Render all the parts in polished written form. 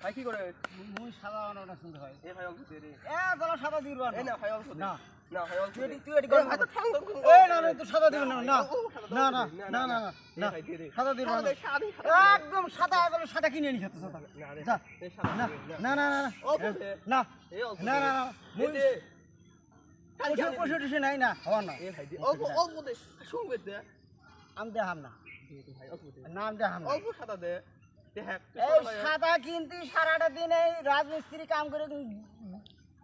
ভাই কি করে মুই সাদা বানানো শুনতে হয় এ ভাই অল্প দে রে এ বলা সাদা দিবা এ না ভাই অল্প দে না না ভাই অল্প দে তুই এটি কর ভাই তো ঠাং দম এই না না তুই সাদা দিবা না না না না না না না ভাই দে রে সাদা দিবা না একদম সাদা একদম সাদা কিনে নিছ তো সাদা না রে যা এ সাদা না না না অল্প দে না এ অল্প না না না দে দে পয়সা নাই না হওয়ার না এ ভাই দে অল্প দে শুনবে দে আমি দেখাম না দে ভাই অল্প দে নাম দেখাম না অল্প সাদা দে দেখ এই সাদা কিনতে সারাটা দিন এই রাজমিস্ত্রি কাম করে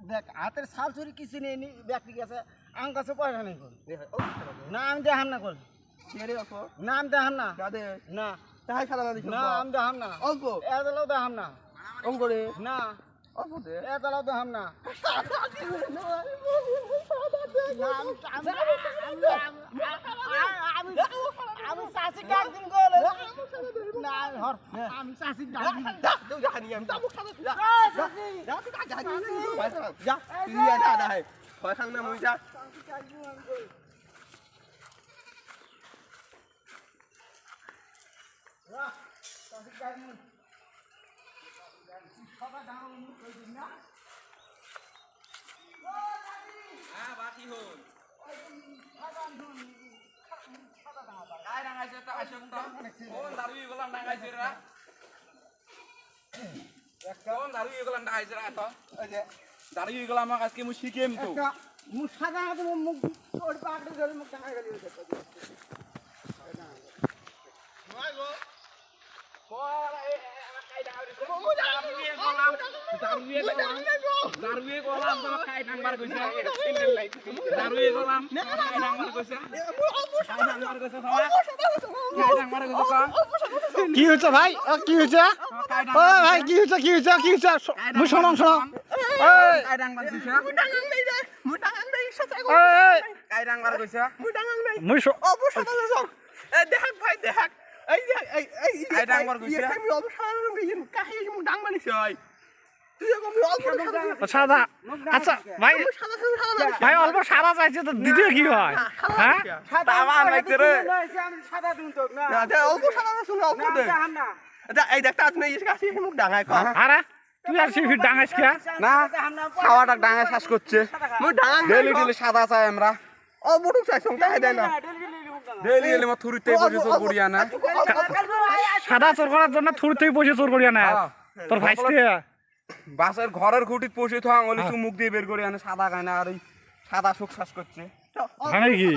দেখ হাতের শাল চুরি কিছু নেই ব্যক্তি গেছে আমার কাছে পয়সা নেই কর দে ভাই অল্প সাদা দে না আমি দেখাম না কর কে রে অল্প না আমি দেখাম না না দে না তাই সাদা না দিছ না আমি দেখাম না অল্প এতলাও দেখাম না অঙ্ক রে না অল্প দে এতলাও দেখাম না আমি চাষি ডাক দিন গোলে না হর আমি চাষি ডাক দিন যা তুই যা নিয়ে আমি যাবো সাদা যা যা তুই যা যা তুই যা যা হে ভয় খাং না মই যা মুখ সাদা মুখ ওর পাকড়ে ধরে মুখ টাকা গেলি কি হচ্ছে ভাই কি হচ্ছে ও ভাই কি হচ্ছে কি হচ্ছে কি হচ্ছে মুই শোনো শোনো দেখ ভাই দেখ এই এই এই এই ডাঙ্গার কইছে আমি অবসান গইন কাহি মু ডাং বানিছ হয় তুই কম অল্প সাদা আচ্ছা ভাই ভাই অল্প সাদা চাইছে তো দ্বিতীয় কি হয় হ্যাঁ সাদা আমার লাগছে রে আমি সাদা দিন তো না না দে অল্প সাদা শুন অল্প দে না এই দেখ তাত নেই কাহি মু ডাঙায় কর আরে তুই আর সিফি ডাঙাইস কি না খাওয়াটা ডাঙায় শ্বাস করছে মু ডাঙা ডেলি ডেলি সাদা চাই আমরা ও বড় চাই সংখ্যা দেয় না ডেলি ডেলি মা থুরিতে বসে চোর করিয়া না সাদা চোর করার জন্য থুরিতেই বসে চোর করিয়া না তোর ভাইস্তে বাসের ঘরের খুঁটিত পৌঁছে তো আঙুলি মুখ দিয়ে বের করে আনে সাদা খায় না আর ওই সাদা শোক শ্বাস করছে মানে কি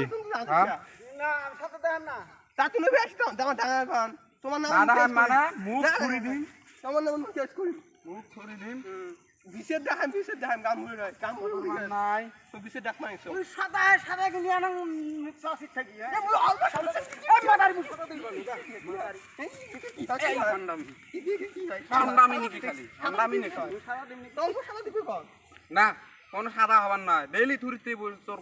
না সাদা দেন না তা তুমি বেশ তো তোমার ডাঙা খান তোমার নাম মানে মুখ ছুরি দিন তোমার নাম কেস করি মুখ ছুরি দিন বিশেষ দেখাম কাম হই রয় কাম হই নাই তো বিশেষ দেখ মাইছো ওই সাদা সাদা গলি আনা চাষি থাকি এ মুই অল্প সাদা এই মাদার মুখ সাদা দিই এই ঠান্ডামি নাকি খালি ঠান্ডামি নাকি সাদা দিন অল্প সাদা দিবি কোন না কোন সাদা হবার না ডেইলি থুরিতে চোর